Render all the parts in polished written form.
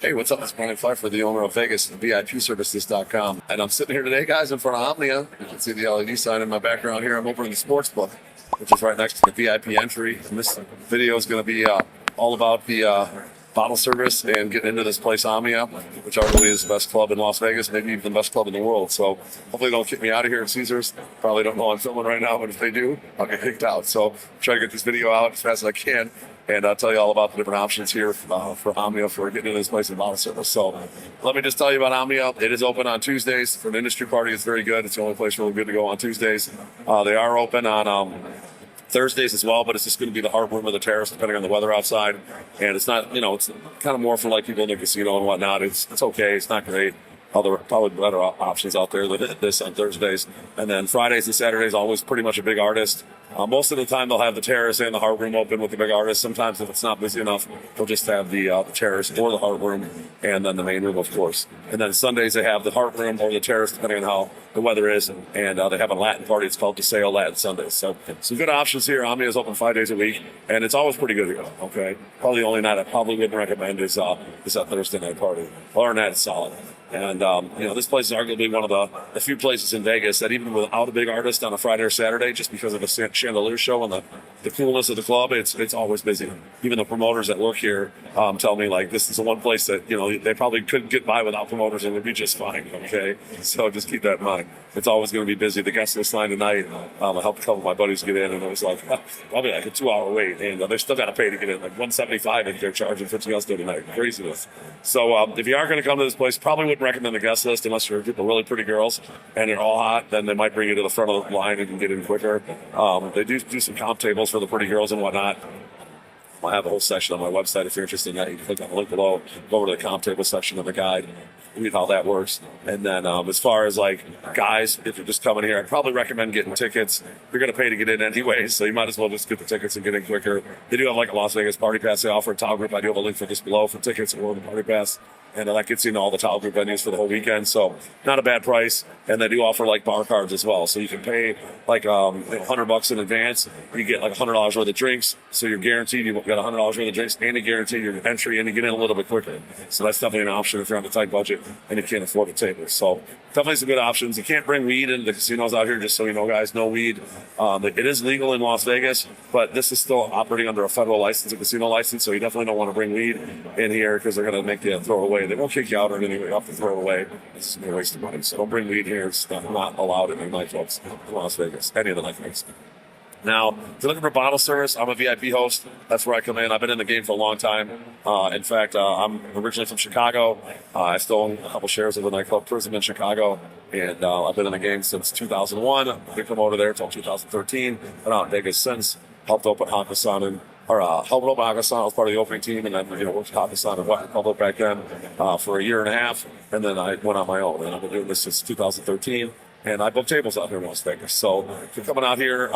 Hey, what's up? It's Brian Pfeiffer, the owner of Vegas, VIPservices.com. And I'm sitting here today, guys, in front of Omnia. You can see the LED sign in my background here. I'm over in the sports book, which is right next to the VIP entry. And this video is going to be all about the bottle service and getting into this place, Omnia, which arguably is the best club in Las Vegas, maybe even the best club in the world. So hopefully they don't kick me out of here at Caesars. Probably don't know I'm filming right now, but if they do, I'll get kicked out. So try to get this video out as fast as I can. And I'll tell you all about the different options here for Omnia for getting into this place in bottle service. So let me just tell you about Omnia. It is open on Tuesdays. For an industry party, it's very good. It's the only place really good to go on Tuesdays. They are open on Thursdays as well, but it's just going to be the Heart Room or the Terrace, depending on the weather outside. And it's not, it's kind of more for like people in the casino and whatnot. It's okay. It's not great. Other probably better options out there than this on Thursdays. And then Fridays and Saturdays, always pretty much a big artist. Most of the time, they'll have the Terrace and the Heart Room open with the big artist. Sometimes, if it's not busy enough, they'll just have the Terrace or the Heart Room, and then the main room, of course. And then Sundays, they have the Heart Room or the Terrace, depending on how the weather is. And they have a Latin party. It's called Deseo Latin Sundays. So some good options here. Omnia is open 5 days a week, and it's always pretty good to go. Okay, probably the only night I probably wouldn't recommend is that Thursday night party. Other than that, it's solid. And, this place is arguably one of the few places in Vegas that even without a big artist on a Friday or Saturday, just because of the Chandelier show and the coolness of the club, it's always busy. Even the promoters that work here tell me, like, this is the one place that, they probably couldn't get by without promoters and it would be just fine, okay? So just keep that in mind. It's always going to be busy. The guest list line tonight, I helped a couple of my buddies get in, and it was like, probably like a 2-hour wait, and they still got to pay to get in, like $175 if they're charging $50 tonight. Craziness. So if you are going to come to this place, probably wouldn't recommend the guest list unless you're a group of really pretty girls and they're all hot. Then they might bring you to the front of the line and you can get in quicker. They do some comp tables for the pretty girls and whatnot. I have a whole section on my website if you're interested in that. You can click on the link below, go over to the comp table section of the guide, read how that works. And then as far as like guys, if you're just coming here, I'd probably recommend getting tickets. You're going to pay to get in anyway, so you might as well just get the tickets and get in quicker. They do have like a Las Vegas Party Pass they offer a towel group. I do have a link for this below for tickets or the Party Pass. And that gets you into all the towel group venues for the whole weekend. So not a bad price. And they do offer like bar cards as well. So you can pay like $100 in advance. You get like $100 worth of drinks. So you're guaranteed you've got $100 worth of drinks and you guarantee your entry and you get in a little bit quicker. So that's definitely an option if you're on a tight budget and you can't afford a table. So definitely some good options. You can't bring weed into the casinos out here, just so you know, guys. No weed. It is legal in Las Vegas, but this is still operating under a federal license, a casino license. So you definitely don't want to bring weed in here because they're going to make you throw it away. They won't kick you out or anything. You have to throw it away. It's a waste of money. So don't bring weed here. It's not allowed in the nightclubs in Las Vegas, any of the nightclubs. Now, if you're looking for bottle service, I'm a VIP host. That's where I come in. I've been in the game for a long time. In fact, I'm originally from Chicago. I still own a couple shares of the nightclub Prism in Chicago. And I've been in the game since 2001. I've been promoter there until 2013. Been out in Vegas since. Helped open Hakkasan helped open Hakkasan. I was part of the opening team, and then worked Hakkasan and What Republic back then for a year and a half. And then I went on my own. And I've been doing this since 2013. And I book tables out here in Las Vegas. So if you're coming out here,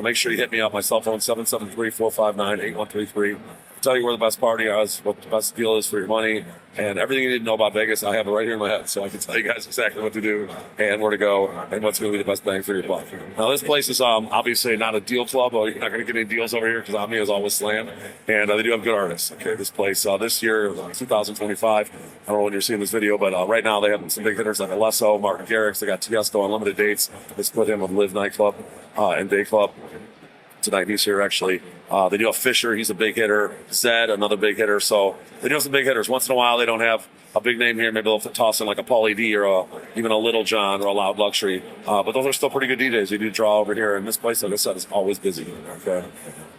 make sure you hit me up. My cell phone, 773-459-8133. Tell you where the best party is, what the best deal is for your money, and everything you need to know about Vegas. I have it right here in my head, so I can tell you guys exactly what to do and where to go and what's going to be the best bang for your buck. Now, this place is obviously not a deal club. You're not going to get any deals over here because Omnia is always slammed, and they do have good artists. Okay, this place this year, 2025. I don't know when you're seeing this video, but right now they have some big hitters like Alesso, Martin Garrix. They got Tiesto on limited dates. They split him with Live Nightclub and Day Club. Tonight he's here actually. They do have Fisher, he's a big hitter. Zed, another big hitter. So they do have some big hitters. Once in a while they don't have a big name here. Maybe they'll toss in like a Pauly D or even a Little John or a Loud Luxury. But those are still pretty good DJs. You do draw over here. And this place, like I said, is always busy. Okay.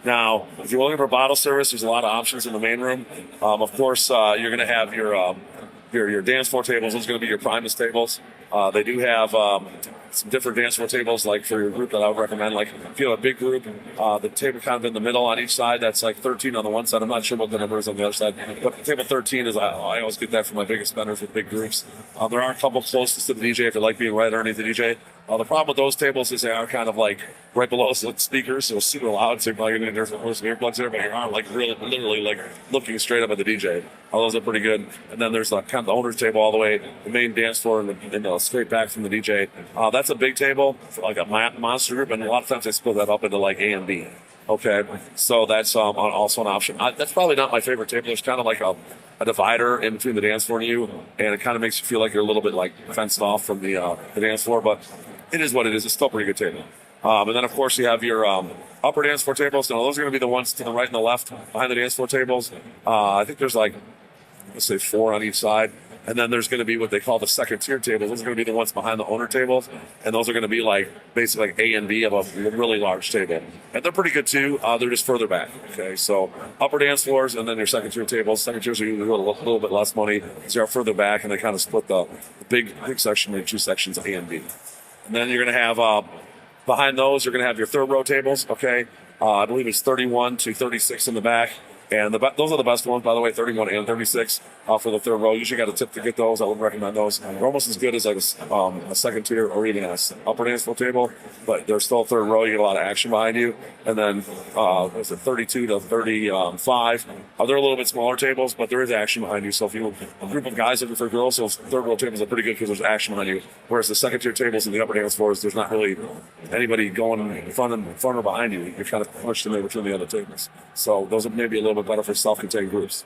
Now, if you're looking for bottle service, there's a lot of options in the main room. Of course, you're going to have your dance floor tables. Those are going to be your Primus tables. They do have some different dance floor tables, like for your group that I would recommend. Like if you have a big group, the table kind of in the middle on each side, that's like 13 on the one side. I'm not sure what the number is on the other side, but table 13 is, I always get that for my biggest spenders with big groups. There are a couple closest to the DJ if you like being right underneath the DJ. The problem with those tables is they are kind of like right below us with speakers, so it's super loud, so you're probably going to need some earplugs there, but you are like really, literally like looking straight up at the DJ. All those are pretty good. And then there's kind of the owner's table all the way, the main dance floor, and straight back from the DJ. That's a big table for like a monster group, and a lot of times they split that up into like A and B. Okay, so that's also an option. That's probably not my favorite table. There's kind of like a divider in between the dance floor and you, and it kind of makes you feel like you're a little bit like fenced off from the dance floor, but it is what it is. It's still a pretty good table. And then, of course, you have your upper dance floor tables. Now, those are going to be the ones to the right and the left behind the dance floor tables. I think there's like, let's say 4 on each side. And then there's going to be what they call the second tier tables. Those are going to be the ones behind the owner tables. And those are going to be like basically like A and B of a really large table. And they're pretty good too. They're just further back. Okay, so upper dance floors and then your second tier tables. Second tiers are usually a little bit less money because they're further back and they kind of split the big section into 2 sections, A and B. And then you're going to have behind those, you're going to have your third row tables. Okay, I believe it's 31 to 36 in the back. And those are the best ones, by the way, 31 and 36 for the third row. Usually got a tip to get those. I would recommend those. They're almost as good as like a second tier or even an upper dance floor table, but they're still third row. You get a lot of action behind you. And then, what's it, 32 to 35. They're a little bit smaller tables, but there is action behind you. So if you a group of guys looking for girls, those third row tables are pretty good because there's action behind you. Whereas the second tier tables and the upper dance floors, there's not really anybody going in front or behind you. You're kind of pushed in there between the other tables. So those are maybe a little bit better for self-contained groups,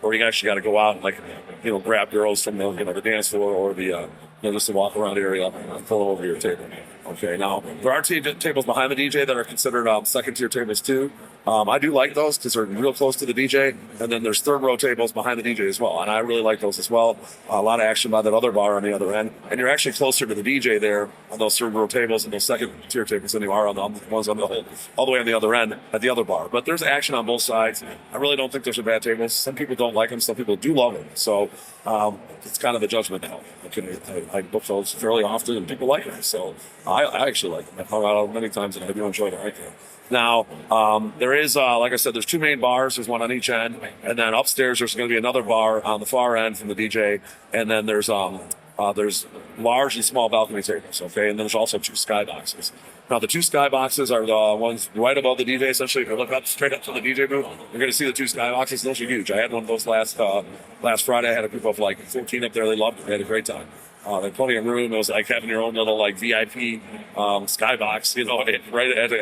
or you actually got to go out and grab girls from the dance floor or the just the walk around area and pull over your table. Okay, now there are tables behind the DJ that are considered second tier tables too. I do like those because they're real close to the DJ, and then there's third row tables behind the DJ as well, and I really like those as well. A lot of action by that other bar on the other end, and you're actually closer to the DJ there on those third row tables and those second tier tables than you are on the ones on all the way on the other end at the other bar. But there's action on both sides. I really don't think those are bad tables. Some people don't like them, some people do love them. So it's kind of a judgment call. I book those fairly often, and people like them. So I actually like them. I've hung out many times, and I do enjoy them right there. Now, there is, like I said, there's 2 main bars. There's one on each end. And then upstairs, there's going to be another bar on the far end from the DJ. And then there's large and small balcony tables, okay? And then there's also 2 skyboxes. Now, the 2 skyboxes are the ones right above the DJ, essentially. If you look up straight up to the DJ booth, you're going to see the 2 skyboxes. Those are huge. I had one of those last Friday. I had a group of like 14 up there. They loved it. They had a great time. They had plenty of room. It was like having your own little like VIP skybox, right at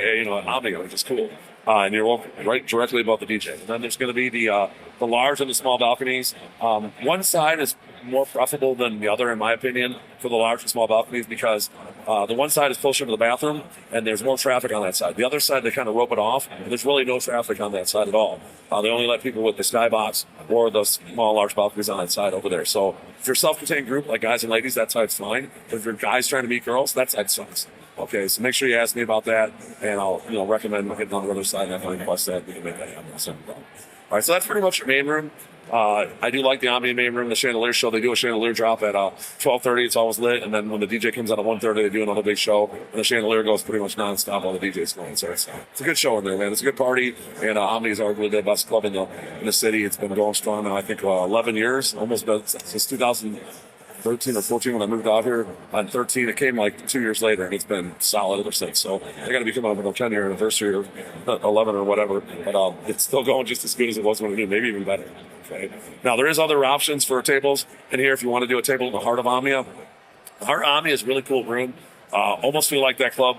Omnia, which is cool. And you're right directly above the DJ. And then there's going to be the large and the small balconies. One side is more preferable than the other, in my opinion, for the large and small balconies because the one side is closer to the bathroom and there's more traffic on that side. The other side, they kind of rope it off, and there's really no traffic on that side at all. They only let people with the skybox or the small, large balconies on that side over there. So if you're a self-contained group, like guys and ladies, that side's fine. But if you're guys trying to meet girls, that side sucks. Okay, so make sure you ask me about that, and I'll recommend getting on the other side, and if I request that, we can make that happen. All right, so that's pretty much your main room. I do like the Omnia main room, the Chandelier show. They do a Chandelier drop at 12:30. It's always lit, and then when the DJ comes out at 1:30, they do another big show, and the Chandelier goes pretty much nonstop while the DJ's going. So it's a good show in there, man. It's a good party, and Omnia is arguably the best club in the city. It's been going strong now, I think, 11 years, almost since 2013 or 14 when I moved out here. On 13, it came like 2 years later, and it's been solid ever since. So they got to be coming up with a 10-year anniversary or 11 or whatever, but it's still going just as good as it was when it did, maybe even better. Okay. Now, there is other options for tables in here if you want to do a table in the Heart of Omnia. The Heart of Omnia is a really cool room. Almost feel like that club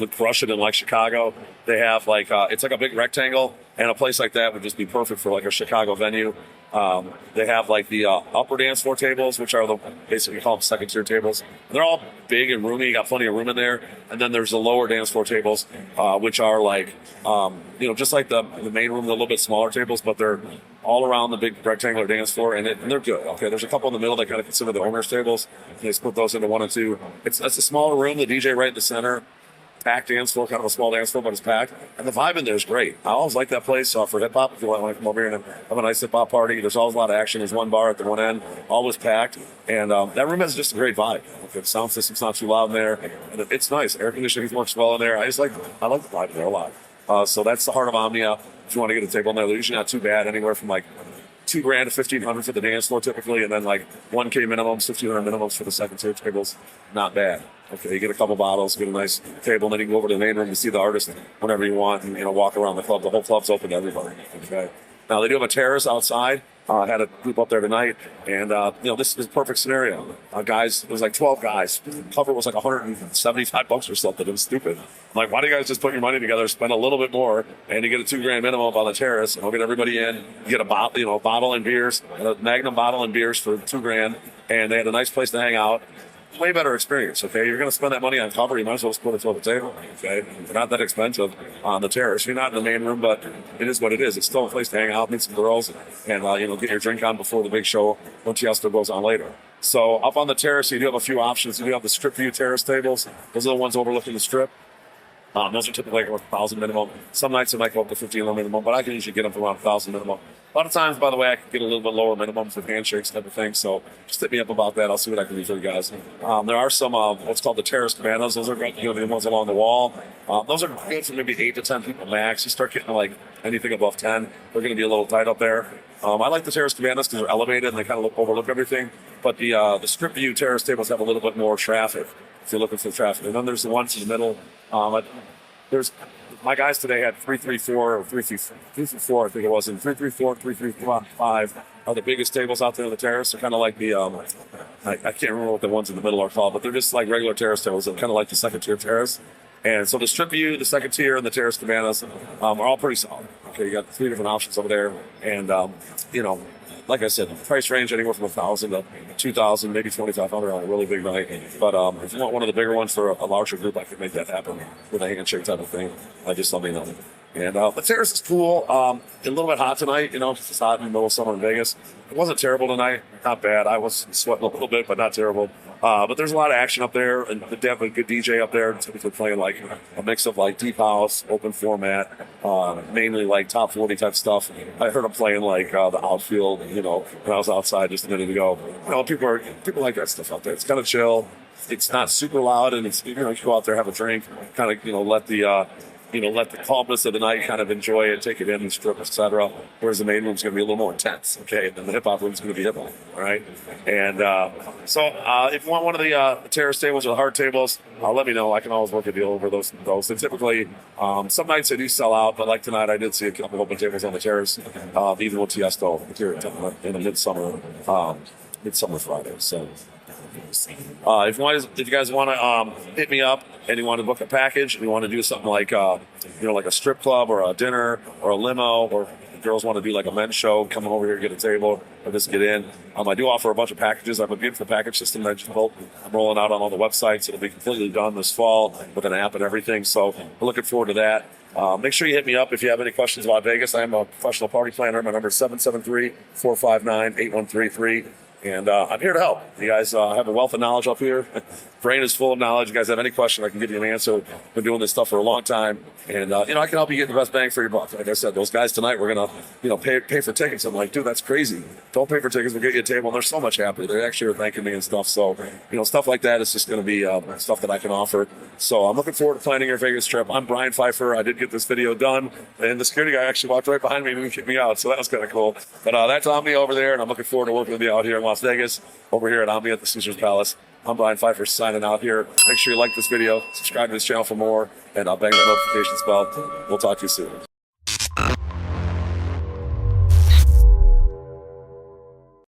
would crush it in like Chicago. They have like, it's like a big rectangle, and a place like that would just be perfect for like a Chicago venue. They have like the upper dance floor tables, which are basically you call them second tier tables. They're all big and roomy. You got plenty of room in there. And then there's the lower dance floor tables, which are like, just like the main room, the little bit smaller tables, but they're all around the big rectangular dance floor, and they're good. Okay, there's a couple in the middle that kind of consider the owner's tables. They split those into 1 and 2. It's a smaller room. The DJ right in the center. Packed dance floor, kind of a small dance floor, but it's packed. And the vibe in there is great. I always like that place for hip hop. If you want to come over here and have a nice hip hop party, there's always a lot of action. There's one bar at the one end, always packed. And that room has just a great vibe. Okay, the sound system's not too loud in there. And it's nice. Air conditioning works well in there. I like the vibe in there a lot. So that's the Heart of Omnia. If you want to get a table in there, they're usually not too bad. Anywhere from like $2,000 to $1,500 for the dance floor typically, and then like $1K minimums, $1,500 minimums for the second tier tables. Not bad. Okay, you get a couple bottles, get a nice table, and then you can go over to the main room and see the artist whenever you want, and walk around the club. The whole club's open to everybody. Okay. Now they do have a terrace outside. Had a group up there tonight, and this is a perfect scenario. Guys, it was like 12 guys. Cover was like $175 or something. It was stupid. I'm like, why do you guys just put your money together, spend a little bit more, and you get a $2,000 minimum up on the terrace, and we'll get everybody in. You get a bottle, a bottle and beers, a Magnum bottle and beers for $2,000, and they had a nice place to hang out. Way better experience, okay? You're going to spend that money on cover, you might as well split it to the table, okay? They're not that expensive on the terrace. You're not in the main room, but it is what it is. It's still a place to hang out, meet some girls, and, get your drink on before the big show when Tiesto goes on later. So up on the terrace, you do have a few options. You do have the strip view terrace tables. Those are the ones overlooking the strip. Those are typically like 1,000 minimum. Some nights it might go up to 1,500 minimum, but I can usually get them for around 1,000 minimum. A lot of times, by the way, I can get a little bit lower minimum for handshakes type of thing. So just hit me up about that. I'll see what I can do for you guys. There are some what's called the Terrace Cabanas. Those are the ones along the wall. Those are good for maybe 8 to 10 people max. You start getting like anything above 10, they're going to be a little tight up there. I like the Terrace Cabanas because they're elevated and they kind of overlook everything. But the strip view terrace tables have a little bit more traffic if you're looking for traffic. And then there's the ones in the middle. There's my guys today had 334 or 334, I think it was, and 334, 335 are the biggest tables out there on the terrace. They're kind of like the I can't remember what the ones in the middle are called, but they're just like regular terrace tables. They're kind of like the second tier terrace. And so the strip view, the second tier, and the Terrace Cabanas are all pretty solid. Okay, you got 3 different options over there, and like I said, the price range anywhere from 1,000 to 2,000, maybe 2,500 on a really big night. But if you want one of the bigger ones for a larger group, I could make that happen with a handshake type of thing. Just let me know. And the terrace is cool. A little bit hot tonight, because it's hot in the middle of summer in Vegas. It wasn't terrible tonight. Not bad. I was sweating a little bit, but not terrible. But there's a lot of action up there, and they have a good DJ up there. Typically playing like a mix of like deep house, open format, mainly like top 40 type stuff. I heard them playing like the outfield, when I was outside just a minute ago. People like that stuff out there. It's kind of chill. It's not super loud, and it's you go out there, have a drink, kind of let the calmness of the night kind of enjoy it, take it in and strip, etc. Whereas the main room's going to be a little more intense, okay? And then the hip-hop room's going to be hip-hop, all right? And so if you want one of the terrace tables or the hard tables, let me know. I can always work a deal over those. And typically, some nights they do sell out, but like tonight, I did see a couple open tables on the terrace, even with Tiesto here in the midsummer Friday. So if you guys want to hit me up and you want to book a package, and you want to do something like like a strip club or a dinner or a limo, or girls want to do like a men's show, come over here, get a table, or just get in. I do offer a bunch of packages. I have a beautiful package system that I'm rolling out on all the websites. It'll be completely done this fall with an app and everything. So we're looking forward to that. Make sure you hit me up if you have any questions about Vegas. I am a professional party planner. My number is 773-459-8133. And I'm here to help. You guys have a wealth of knowledge up here. Brain is full of knowledge. You guys have any question, I can give you an answer. Been doing this stuff for a long time. And, I can help you get the best bang for your buck. Like I said, those guys tonight, we're going to, pay for tickets. I'm like, dude, that's crazy. Don't pay for tickets. We'll get you a table. And they're so much happier. They actually are thanking me and stuff. So, stuff like that is just going to be stuff that I can offer. So I'm looking forward to planning your Vegas trip. I'm Brian Pfeiffer. I did get this video done. And the security guy actually walked right behind me and didn't kick me out. So that was kind of cool. But that's Omnia over there. And I'm looking forward to working with you out here in Las Vegas, over here at Omnia at the Caesars Palace. I'm Brian Pfeiffer signing out here. Make sure you like this video, subscribe to this channel for more, and I'll bang that notifications bell. We'll talk to you soon.